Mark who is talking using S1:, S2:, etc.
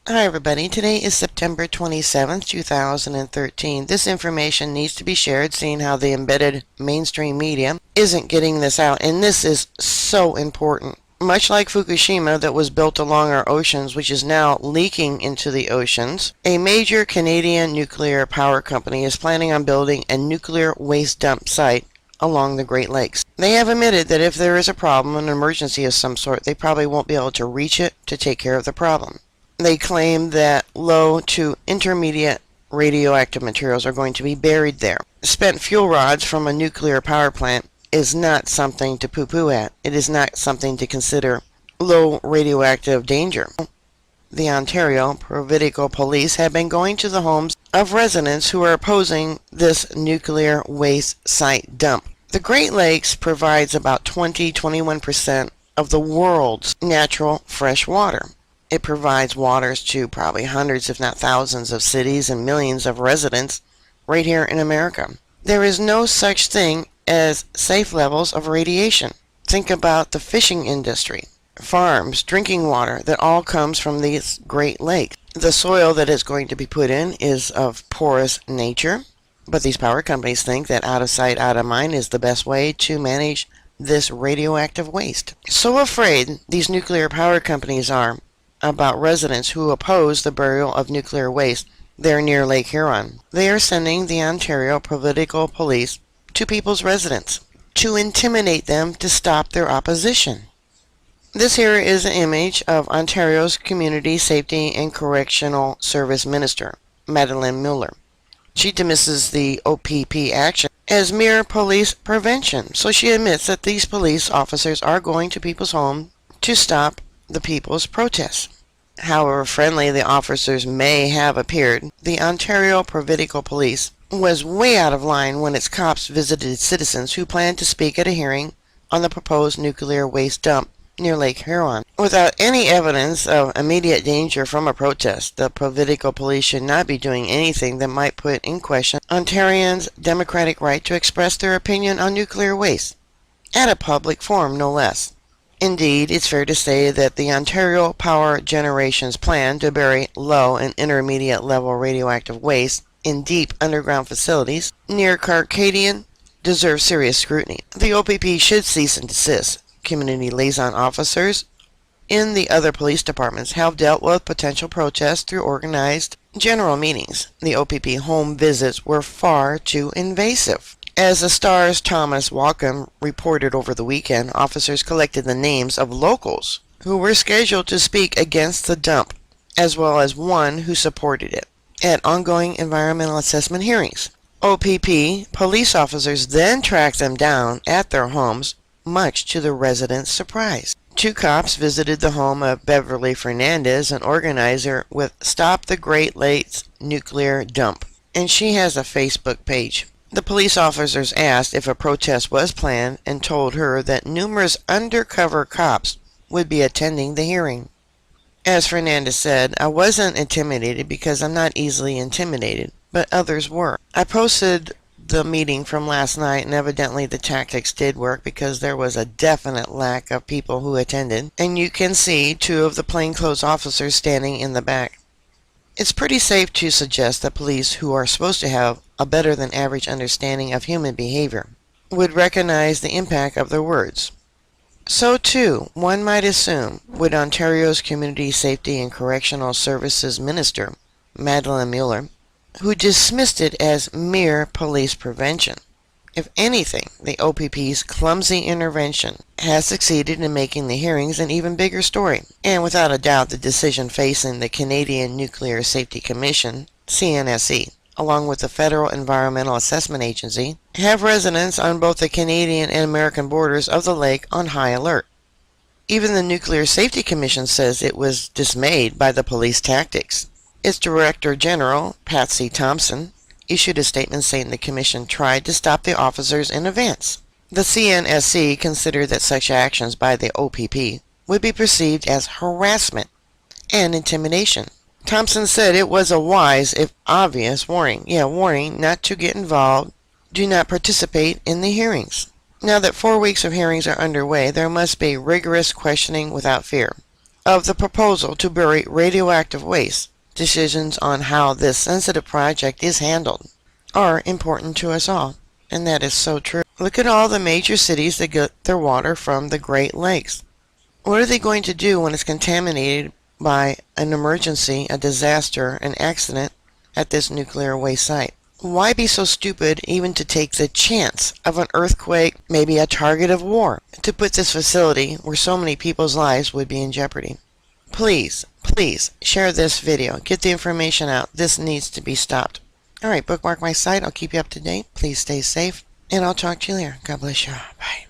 S1: Hi everybody, today is September 27th, 2013. This information needs to be shared, seeing how the embedded mainstream media isn't getting this out, and this is so important. Much like Fukushima that was built along our oceans, which is now leaking into the oceans, a major Canadian nuclear power company is planning on building a nuclear waste dump site along the Great Lakes. They have admitted that if there is a problem, an emergency of some sort, they probably won't be able to reach it to take care of the problem. They claim that low to intermediate radioactive materials are going to be buried there. Spent fuel rods from a nuclear power plant is not something to poo-poo at. It is not something to consider low radioactive danger. The Ontario Provincial Police have been going to the homes of residents who are opposing this nuclear waste site dump. The Great Lakes provides about 20-21% of the world's natural fresh water. It provides waters to probably hundreds if not thousands of cities and millions of residents right here in America. There is no such thing as safe levels of radiation. Think about the fishing industry, farms, drinking water, that all comes from these Great Lakes. The soil that is going to be put in is of porous nature, but these power companies think that out of sight, out of mind is the best way to manage this radioactive waste. So afraid these nuclear power companies are about residents who oppose the burial of nuclear waste there near Lake Huron. They are sending the Ontario Provincial Police to people's residence to intimidate them to stop their opposition. This here is an image of Ontario's Community Safety and Correctional Service Minister, Madeleine Miller. She dismisses the OPP action as mere police prevention, so she admits that these police officers are going to people's homes to stop the people's protests. However friendly the officers may have appeared, the Ontario Provincial Police was way out of line when its cops visited citizens who planned to speak at a hearing on the proposed nuclear waste dump near Lake Huron. Without any evidence of immediate danger from a protest, the Provincial Police should not be doing anything that might put in question Ontarians' democratic right to express their opinion on nuclear waste, at a public forum no less. Indeed, it's fair to say that the Ontario Power Generation's plan to bury low and intermediate level radioactive waste in deep underground facilities near Carcadian deserves serious scrutiny. The OPP should cease and desist. Community liaison officers in the other police departments have dealt with potential protests through organized general meetings. The OPP home visits were far too invasive. As the Star's Thomas Walcom reported over the weekend, officers collected the names of locals who were scheduled to speak against the dump, as well as one who supported it, at ongoing environmental assessment hearings. OPP police officers then tracked them down at their homes, much to the residents' surprise. Two cops visited the home of Beverly Fernandez, an organizer with Stop the Great Lakes Nuclear Dump, and she has a Facebook page. The police officers asked if a protest was planned and told her that numerous undercover cops would be attending the hearing. As Fernandez said, "I wasn't intimidated because I'm not easily intimidated, but others were. I posted the meeting from last night, and evidently the tactics did work because there was a definite lack of people who attended, and you can see two of the plainclothes officers standing in the back. It's pretty safe to suggest that police, who are supposed to have a better than average understanding of human behavior, would recognize the impact of their words. So too, one might assume, would Ontario's Community Safety and Correctional Services Minister, Madeleine Miller, who dismissed it as mere police prevention. If anything, the OPP's clumsy intervention has succeeded in making the hearings an even bigger story, and without a doubt the decision facing the Canadian Nuclear Safety Commission, CNSC, along with the Federal Environmental Assessment Agency, have residents on both the Canadian and American borders of the lake on high alert. Even the Nuclear Safety Commission says it was dismayed by the police tactics. Its Director General, Patsy Thompson, issued a statement saying the Commission tried to stop the officers in advance. The CNSC considered that such actions by the OPP would be perceived as harassment and intimidation. Thompson said it was a wise, if obvious, warning. Warning not to get involved. Do not participate in the hearings. Now that 4 weeks of hearings are underway, there must be rigorous questioning without fear of the proposal to bury radioactive waste. Decisions on how this sensitive project is handled are important to us all, and that is so true. Look at all the major cities that get their water from the Great Lakes. What are they going to do when it's contaminated by an emergency, a disaster, an accident at this nuclear waste site? Why be so stupid even to take the chance of an earthquake, maybe a target of war, to put this facility where so many people's lives would be in jeopardy? Please, please share this video. Get the information out. This needs to be stopped. Alright, bookmark my site. I'll keep you up to date. Please stay safe, and I'll talk to you later. God bless you. Bye.